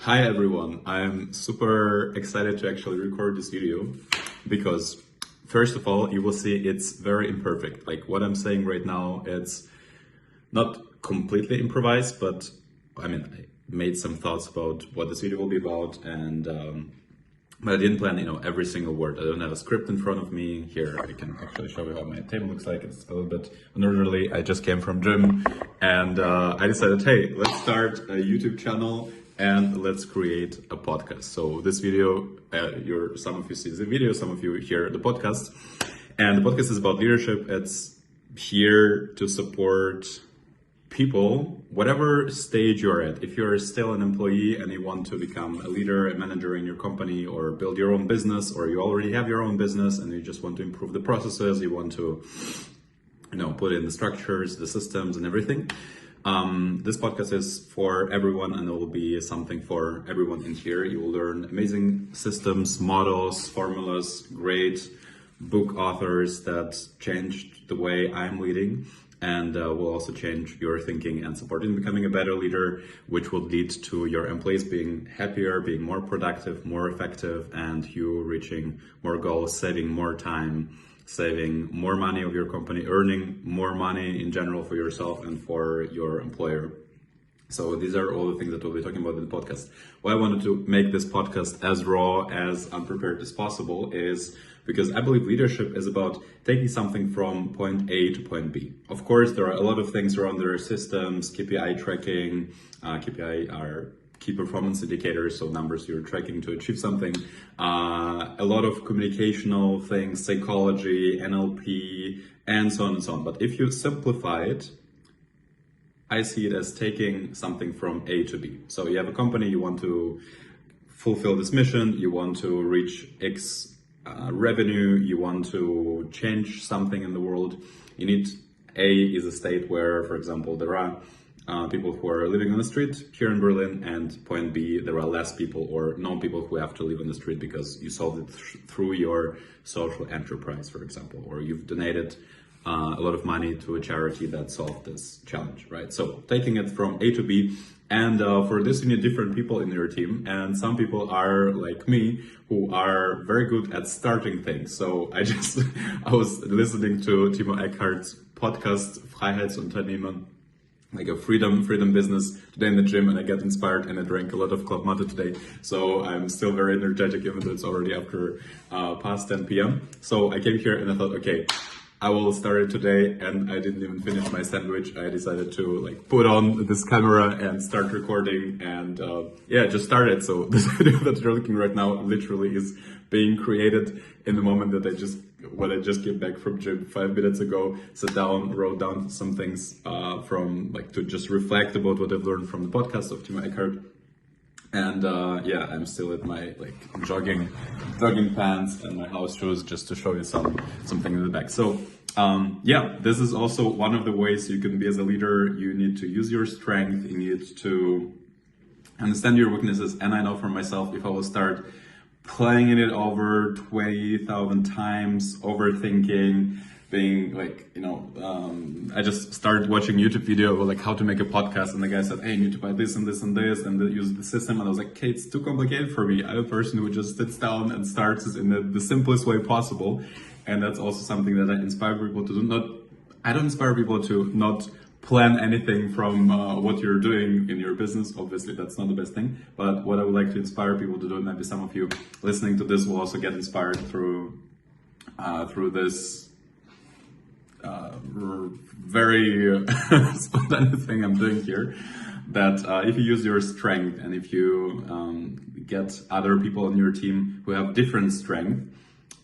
Hi everyone, I'm super excited to actually record this video because first of all, you will see it's very imperfect. Like what I'm saying right now, it's not completely improvised, but I made some thoughts about what this video will be about but I didn't plan, every single word. I don't have a script in front of me. Here, I can actually show you how my table looks like. It's a little bit unorderly. I just came from gym and I decided, hey, let's start a YouTube channel and let's create a podcast. So this video, some of you see the video, some of you hear the podcast. And the podcast is about leadership. It's here to support people, whatever stage you're at. If you're still an employee and you want to become a leader, a manager in your company, or build your own business, or you already have your own business and you just want to improve the processes, you want to, put in the structures, the systems and everything. This podcast is for everyone and it will be something for everyone in here. You will learn amazing systems, models, formulas, great book authors that changed the way I'm leading. And will also change your thinking and support in becoming a better leader, which will lead to your employees being happier, being more productive, more effective, and you reaching more goals, saving more time, saving more money of your company, earning more money in general for yourself and for your employer. So these are all the things that we'll be talking about in the podcast. Why I wanted to make this podcast as raw, as unprepared as possible is because I believe leadership is about taking something from point A to point B. Of course, there are a lot of things around their systems, KPI tracking, KPI are key performance indicators, so numbers you're tracking to achieve something. A lot of communicational things, psychology, NLP, and so on and so on. But if you simplify it, I see it as taking something from A to B. So you have a company, you want to fulfill this mission, you want to reach X revenue, you want to change something in the world. You need A is a state where, for example, there are people who are living on the street here in Berlin, and point B, there are less people or no people who have to live on the street because you solved it through your social enterprise, for example, or you've donated a lot of money to a charity that solved this challenge, right? So taking it from A to B, and for this you need different people in your team, and some people are like me who are very good at starting things. So I was listening to Timo Eckhart's podcast Freiheitsunternehmen, like a freedom business today in the gym, and I get inspired and I drank a lot of Club Mate today. So I'm still very energetic even though it's already after past 10 p.m. So I came here and I thought, okay, I will start it today, and I didn't even finish my sandwich. I decided to put on this camera and start recording, and just started. So this video that you're looking right now literally is being created in the moment that when I just came back from gym 5 minutes ago, sat down, wrote down some things to just reflect about what I've learned from the podcast of Timo Eckhart. And I'm still at my jogging pants and my house shoes just to show you something in the back. So this is also one of the ways you can be as a leader. You need to use your strength. You need to understand your weaknesses. And I know for myself, if I will start playing it over 20,000 times, overthinking, being I just started watching YouTube video about how to make a podcast, and the guy said, hey, you need to buy this and this and this and use the system, and I was like, okay, it's too complicated for me. I'm a person who just sits down and starts in the simplest way possible, and that's also something that I inspire people to do. I don't inspire people to not plan anything from what you're doing in your business. Obviously, that's not the best thing, but what I would like to inspire people to do, and maybe some of you listening to this will also get inspired through this very spontaneous thing I'm doing here, that if you use your strength and if you get other people on your team who have different strength,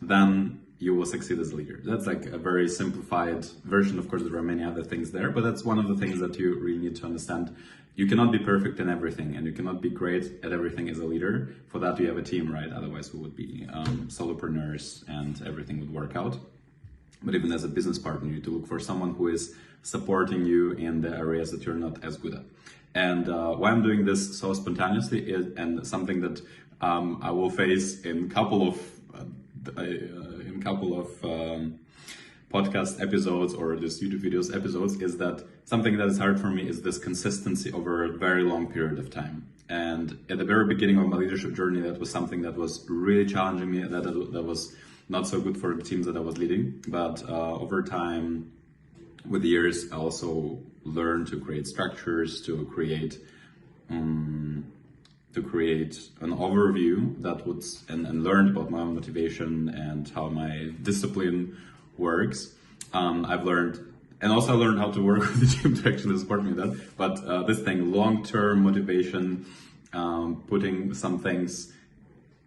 then you will succeed as a leader. That's a very simplified version. Of course, there are many other things there, but that's one of the things that you really need to understand. You cannot be perfect in everything, and you cannot be great at everything as a leader. For that, you have a team, right? Otherwise, we would be solopreneurs and everything would work out. But even as a business partner, you need to look for someone who is supporting you in the areas that you're not as good at. And why I'm doing this so spontaneously is, and something that I will face in couple of podcast episodes or this YouTube videos episodes, is that something that is hard for me is this consistency over a very long period of time. And at the very beginning of my leadership journey, that was something that was really challenging me, that was not so good for the teams that I was leading. But over time, with the years, I also learned to create structures, to create an overview that would, and learned about my own motivation and how my discipline works. I've learned, and also I learned how to work with the team to actually support me in that. But this thing, long-term motivation, putting some things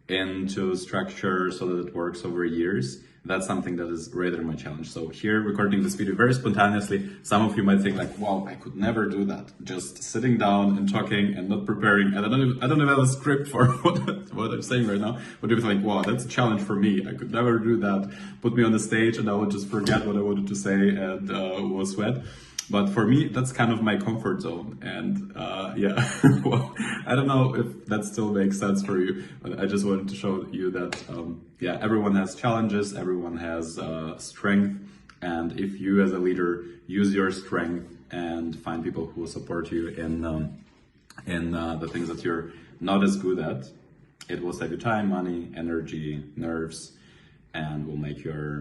into structure so that it works over years, that's something that is rather my challenge. So here, recording this video very spontaneously, some of you might think like, wow, I could never do that. Just sitting down and talking and not preparing. And I don't have a script for what I'm saying right now, but you're like, wow, that's a challenge for me. I could never do that. Put me on the stage and I would just forget what I wanted to say and will sweat. But for me, that's kind of my comfort zone. And yeah, well, I don't know if that still makes sense for you, but I just wanted to show you that, yeah, everyone has challenges, everyone has strength. And if you as a leader use your strength and find people who will support you in the things that you're not as good at, it will save you time, money, energy, nerves, and will make your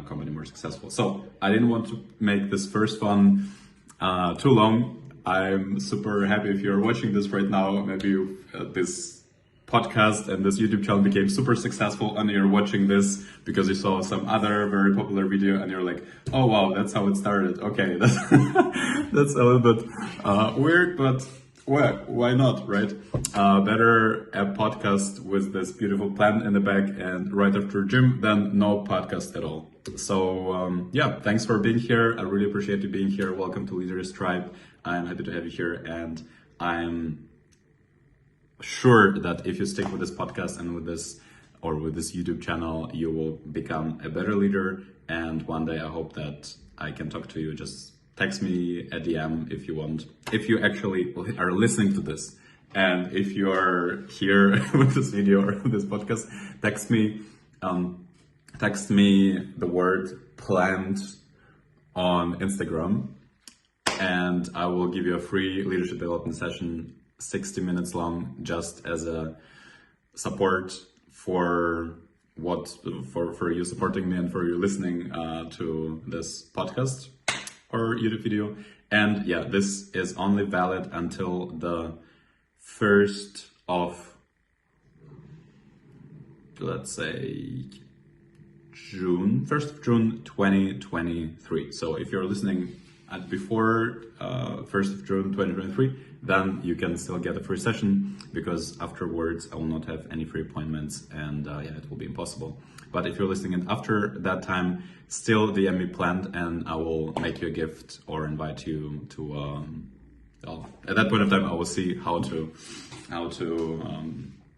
company more successful. So I didn't want to make this first one too long. I'm super happy if you're watching this right now. Maybe this podcast and this YouTube channel became super successful and you're watching this because you saw some other very popular video and you're like, oh wow, that's how it started. Okay, that's a little bit weird, but well, why not, right? Better a podcast with this beautiful plant in the back and right after gym than no podcast at all. So yeah, thanks for being here. I really appreciate you being here. Welcome to Leaders Tribe. I'm happy to have you here, and I'm sure that if you stick with this podcast and with this YouTube channel, you will become a better leader. And one day I hope that I can talk to you. Just text me a DM if you want. If you actually are listening to this, and if you are here with this video or this podcast, text me the word plant on Instagram, and I will give you a free leadership development session, 60 minutes long, just as a support for you supporting me and for you listening to this podcast or YouTube video. And yeah, this is only valid until the 1st of, let's say, June 2023. So if you're listening at before 1st of June 2023, then you can still get a free session, because afterwards I will not have any free appointments, and yeah, it will be impossible. But if you're listening after that time, still DM me planned, and I will make you a gift or invite you to. Well, at that point of time, I will see how to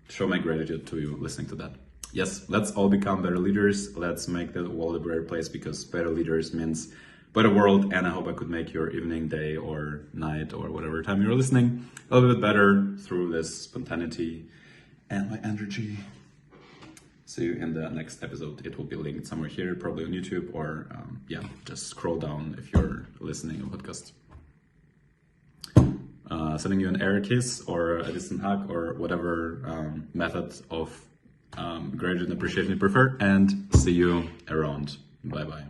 show my gratitude to you listening to that. Yes, let's all become better leaders. Let's make the world a better place, because better leaders means better world. And I hope I could make your evening, day, or night, or whatever time you're listening a little bit better through this spontaneity and my energy. See you in the next episode. It will be linked somewhere here, probably on YouTube, or yeah, just scroll down if you're listening on podcast. Sending you an air kiss or a distant hug or whatever method of gratitude and appreciation you prefer, and see you around. Bye bye.